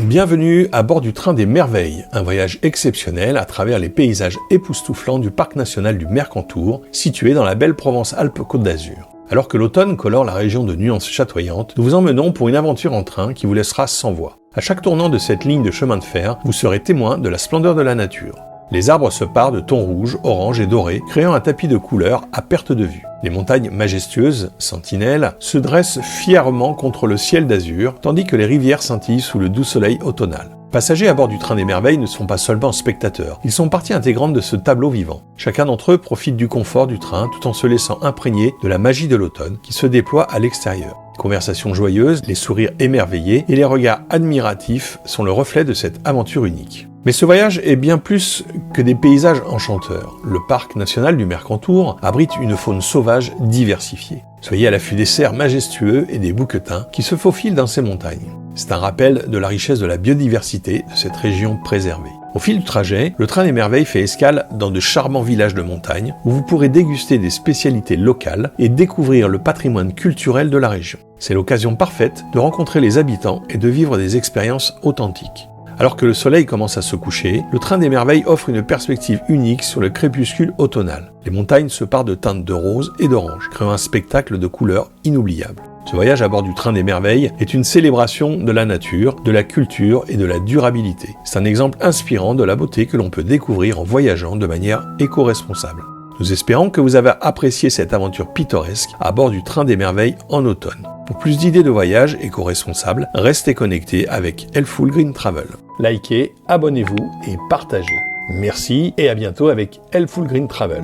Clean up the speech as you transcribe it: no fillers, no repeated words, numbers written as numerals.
Bienvenue à bord du train des merveilles, un voyage exceptionnel à travers les paysages époustouflants du parc national du Mercantour, situé dans la belle Provence-Alpes-Côte d'Azur. Alors que l'automne colore la région de nuances chatoyantes, nous vous emmenons pour une aventure en train qui vous laissera sans voix. À chaque tournant de cette ligne de chemin de fer, vous serez témoin de la splendeur de la nature. Les arbres se parent de tons rouges, orange et dorés, créant un tapis de couleurs à perte de vue. Les montagnes majestueuses, sentinelles, se dressent fièrement contre le ciel d'azur, tandis que les rivières scintillent sous le doux soleil automnal. Passagers à bord du train des merveilles ne sont pas seulement spectateurs, ils sont partie intégrante de ce tableau vivant. Chacun d'entre eux profite du confort du train tout en se laissant imprégner de la magie de l'automne qui se déploie à l'extérieur. Conversations joyeuses, les sourires émerveillés et les regards admiratifs sont le reflet de cette aventure unique. Mais ce voyage est bien plus que des paysages enchanteurs. Le parc national du Mercantour abrite une faune sauvage diversifiée. Soyez à l'affût des cerfs majestueux et des bouquetins qui se faufilent dans ces montagnes. C'est un rappel de la richesse de la biodiversité de cette région préservée. Au fil du trajet, le train des merveilles fait escale dans de charmants villages de montagne où vous pourrez déguster des spécialités locales et découvrir le patrimoine culturel de la région. C'est l'occasion parfaite de rencontrer les habitants et de vivre des expériences authentiques. Alors que le soleil commence à se coucher, le train des merveilles offre une perspective unique sur le crépuscule automnal. Les montagnes se parent de teintes de rose et d'orange, créant un spectacle de couleurs inoubliable. Ce voyage à bord du train des merveilles est une célébration de la nature, de la culture et de la durabilité. C'est un exemple inspirant de la beauté que l'on peut découvrir en voyageant de manière éco-responsable. Nous espérons que vous avez apprécié cette aventure pittoresque à bord du train des merveilles en automne. Pour plus d'idées de voyage éco-responsables, restez connectés avec Helpful Green Travel. Likez, abonnez-vous et partagez. Merci et à bientôt avec Helpful Green Travel.